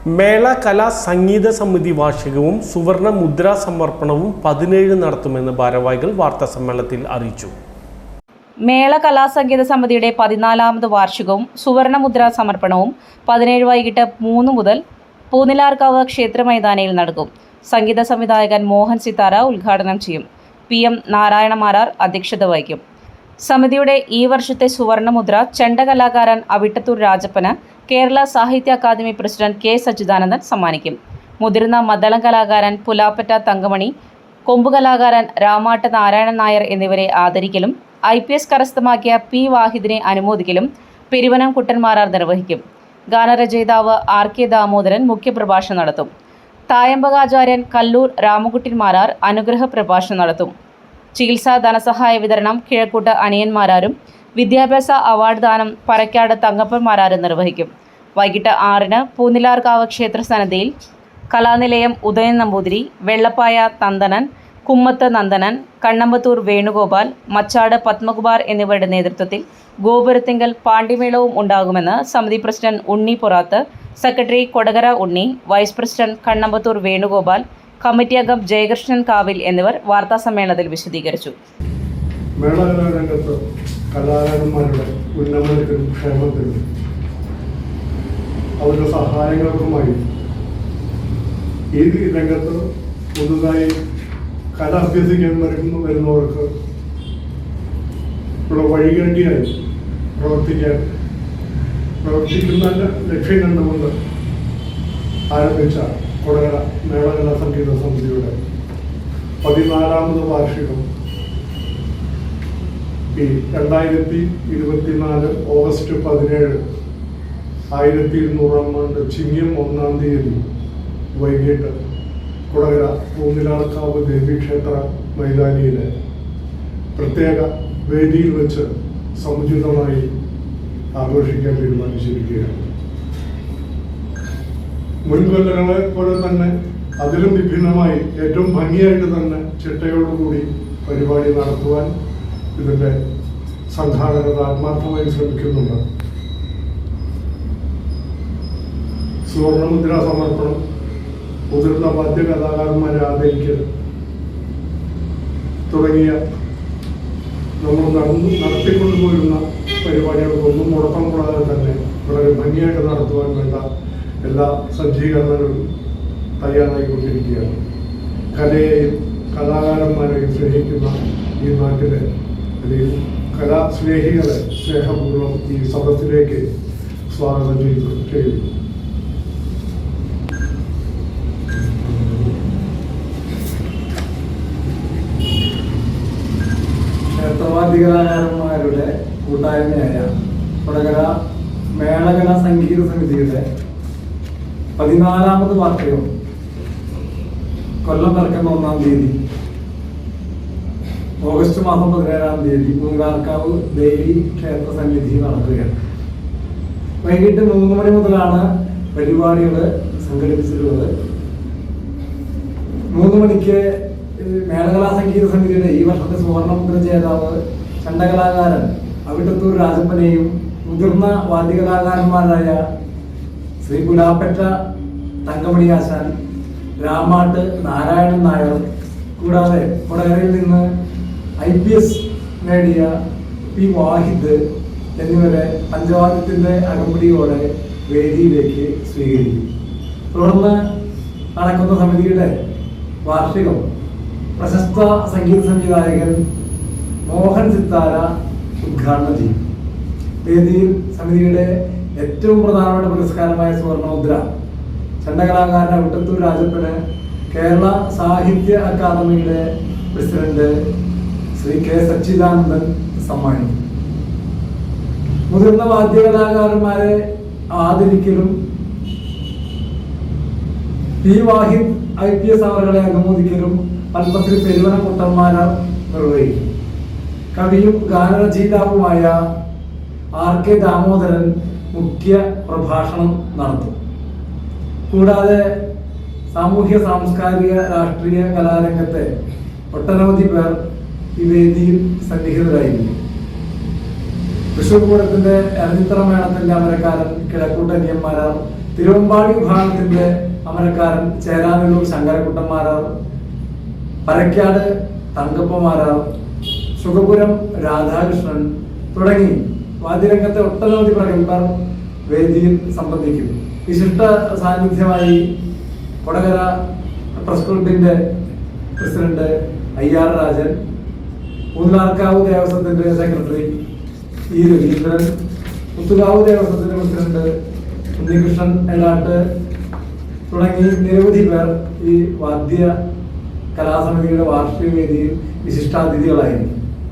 മേള കലാ സംഗീത സമിതി വാർഷികവും സുവർണ മുദ്രാ സമർപ്പണവും 17 നടത്തുമെന്ന് ഭാരവാഹികൾ വാർത്താസമ്മേളനത്തിൽ അറിയിച്ചു. മേള കലാസംഗീത സമിതിയുടെ 14ാമത് വാർഷികവും സുവർണ മുദ്രാ സമർപ്പണവും 17 വൈകിട്ട് 3 മുതൽ പൂനിലാർക്കാവ് ക്ഷേത്ര മൈതാനിയിൽ നടക്കും. സംഗീത സംവിധായകൻ മോഹൻ സിത്താര ഉദ്ഘാടനം ചെയ്യും. PM നാരായണ മാരാർ അധ്യക്ഷത വഹിക്കും. സമിതിയുടെ ഈ വർഷത്തെ സുവർണമുദ്ര ചെണ്ടകലാകാരൻ അവിട്ടത്തൂർ രാജപ്പന് കേരള സാഹിത്യ അക്കാദമി പ്രസിഡന്റ് K. സച്ചിദാനന്ദൻ സമ്മാനിക്കും. മുതിർന്ന മദ്ദളം കലാകാരൻ പുലാപ്പറ്റ തങ്കമണി, കൊമ്പുകലാകാരൻ രാമാട്ട് നാരായണൻ നായർ എന്നിവരെ ആദരിക്കലും IPS കരസ്ഥമാക്കിയ P. വാഹിദിനെ അനുമോദിക്കലും പെരുവനം കുട്ടന്മാരാർ നിർവഹിക്കും. ഗാനരചയിതാവ് RK ദാമോദരൻ മുഖ്യപ്രഭാഷണം നടത്തും. തായമ്പകാചാര്യൻ കല്ലൂർ രാമകുട്ടിന്മാരാർ അനുഗ്രഹ പ്രഭാഷണം നടത്തും. ചികിത്സാ ധനസഹായ വിതരണം കിഴക്കൂട്ട് അനിയന്മാരാരും വിദ്യാഭ്യാസ അവാർഡ് ദാനം പരക്കാട് തങ്കപ്പന്മാരാരും നിർവഹിക്കും. വൈകിട്ട് 6-ന് പൂനിലാർക്കാവ് ക്ഷേത്ര സന്നിധിയിൽ കലാനിലയം ഉദയൻ നമ്പൂതിരി, വെള്ളപ്പായ തന്തനൻ, കുമ്മത്ത് നന്ദനൻ, കണ്ണമ്പത്തൂർ വേണുഗോപാൽ, മച്ചാട് പത്മകുമാർ എന്നിവരുടെ നേതൃത്വത്തിൽ ഗോപുരത്തിങ്കൽ പാണ്ടിമേളവും ഉണ്ടാകുമെന്ന് സമിതി പ്രസിഡന്റ് ഉണ്ണി പൊറാത്ത്, സെക്രട്ടറി കൊടകര ഉണ്ണി, vice president Kannampathur Venugopal, committee അംഗം ജയകൃഷ്ണൻ കാവിൽ എന്നിവർ വാർത്താസമ്മേളനത്തിൽ വിശദീകരിച്ചു. മേളകലാരംഗത്ത് കലാകാരന്മാരുടെ ഉന്നമനത്തിനും ക്ഷേമത്തിനും അവരുടെ സഹായങ്ങൾക്കുമായി ഈ രംഗത്ത് പുതുതായി കല അഭ്യസിക്കാൻ വരുന്നവർക്ക് ഉള്ള വഴികാട്ടിയായി പ്രവർത്തിക്കുന്ന ലക്ഷ്യം കണ്ടുകൊണ്ട് ആരംഭിച്ച കൊടകര മേളകലാ സംഗീത സമിതിയുടെ 14ാമത് വാർഷികം ഈ 2024 ഓഗസ്റ്റ് 17 1200 ആണ്ട് ചിങ്ങം 1-ാം തീയതി വൈകിട്ട് കൊടകര പൂനിലാർക്കാവ് ദേവീക്ഷേത്ര മൈതാനിയിലെ പ്രത്യേക വേദിയിൽ വെച്ച് സമുചിതമായി ആഘോഷിക്കാൻ തീരുമാനിച്ചിരിക്കുകയാണ്. മുൻകൊല്ലങ്ങളെ പോലെ തന്നെ അതിലും വിഭിന്നമായി ഏറ്റവും ഭംഗിയായിട്ട് തന്നെ ചിട്ടയോടുകൂടി പരിപാടി നടത്തുവാൻ ഇതിൻ്റെ സംഘാടകർ ആത്മാർത്ഥമായി ശ്രമിക്കുന്നുണ്ട്. സുവർണമുദ്രാ സമർപ്പണം, മുതിർന്ന വാദ്യകലാകാരന്മാരെ ആദരിക്കൽ തുടങ്ങിയ നമ്മൾ നടത്തിക്കൊണ്ടുപോയിരുന്ന പരിപാടികൾക്കൊന്നും മുടക്കം കൂടാതെ തന്നെ വളരെ ഭംഗിയായിട്ട് നടത്തുവാൻ വേണ്ട എല്ലാ സജ്ജീകരണങ്ങളും തയ്യാറായിക്കൊണ്ടിരിക്കുകയാണ്. കലയെയും കലാകാരന്മാരെയും സ്നേഹിക്കുന്ന ഈ നാട്ടിലെ കലാസ്നേഹികളെ സ്നേഹപൂർവ്വം ഈ സദസ്സിലേക്ക് സ്വാഗതം ചെയ്യുന്നു. ക്ഷേത്രവാദ്യകലാകാരന്മാരുടെ കൂട്ടായ്മയായ കൊടകര മേളകലാ സംഗീത സമിതിയുടെ 14ാമത് വാർഷികം കൊല്ലം പിറക്കുന്ന 1-ാം തീയതി ഓഗസ്റ്റ് മാസം 17-ാം തീയതി പൂനിലാർക്കാവ് ദേവി ക്ഷേത്ര സന്നിധി നടക്കുകയാണ്. വൈകിട്ട് 3 മണി മുതലാണ് പരിപാടികൾ സംഘടിപ്പിച്ചിട്ടുള്ളത്. 3 മണിക്ക് മേളകലാ സംഗീത സമിതിയുടെ ഈ വർഷത്തെ സുവർണമുദ്ര ജേതാവ് ചെണ്ടകലാകാരൻ അവിട്ടത്തൂർ രാജപ്പനെയും മുതിർന്ന വാദ്യകലാകാരന്മാരായ ശ്രീ പുലാപ്പറ്റ തങ്കമണി ആശാൻ, രാമാട്ട് നാരായണൻ നായർ, കൂടാതെ കൊടകരയിൽ നിന്ന് IPS നേടിയ P. വാഹിദ് എന്നിവരെ പഞ്ചവാദ്യത്തിൻ്റെ അകമ്പടിയോടെ വേദിയിലേക്ക് സ്വീകരിക്കും. തുടർന്ന് നടക്കുന്ന സമിതിയുടെ വാർഷികം പ്രശസ്ത സംഗീത സംവിധായകൻ മോഹൻ സിത്താര ഉദ്ഘാടനം ചെയ്യും. വേദിയിൽ സമിതിയുടെ ഏറ്റവും പ്രധാനപ്പെട്ട പുരസ്കാരമായ സുവർണമുദ്ര ചെണ്ടകലാകാരൻ അവിട്ടത്തൂർ രാജപ്പന് കേരള സാഹിത്യ അക്കാദമിയുടെ പ്രസിഡന്റ് ശ്രീ K. സച്ചിദാനന്ദൻ സമ്മാനിക്കും. മുതിർന്ന വാദ്യകലാകാരന്മാരെ ആദരിക്കലും P. വാഹിദ് IPS അവരുടെ അനുമോദിക്കലും പത്മശ്രീ പെരുവനം കുട്ടന്മാരാർ നിർവഹിക്കും. കവിയും ഗാനരചയിതാവുമായ RK ദാമോദരൻ മുഖ്യ പ്രഭാഷണം നടത്തും. കൂടാതെ സാമൂഹ്യ സാംസ്കാരിക രാഷ്ട്രീയ കലാരംഗത്തെ ഒട്ടനവധി പേർ ഈ വേദിയിൽ സന്നിഹിതരായിരിക്കും. തൃശ്ശൂർ പൂരത്തിന്റെ എറഞ്ഞിത്തറ മേളത്തിന്റെ അമരക്കാരൻ കിഴക്കൂട്ട് അനിയന്മാരാർ തിരുവമ്പാടി വിഭാഗത്തിന്റെ അമരക്കാരൻ ചേരാനല്ലൂർ ശങ്കരക്കുട്ടന്മാരാർ, പരക്കാട് തങ്കപ്പമാരാർ, സുഖപുരം രാധാകൃഷ്ണൻ തുടങ്ങി വാദ്യരംഗത്തെ ഒട്ടനവധി പ്രഗത്ഭർ വേദിയിൽ സംബന്ധിക്കും. വിശിഷ്ട സാന്നിധ്യമായി കൊടകര പ്രസ് ക്ലബിന്റെ പ്രസിഡന്റ് അയ്യാർ രാജൻ, പൂന്താർക്കാവ് ദേവസ്വത്തിന്റെ സെക്രട്ടറി ഇ രവീന്ദ്രൻ, മുത്തുകാവ് ദേവസ്വത്തിന്റെ പ്രസിഡന്റ് ഉണ്ണികൃഷ്ണൻ എലാട്ട് തുടങ്ങി നിരവധി പേർ ഈ വാദ്യ കലാസമിതിയുടെ വാർഷിക വേദിയിൽ വിശിഷ്ടാതിഥികളായിരുന്നു.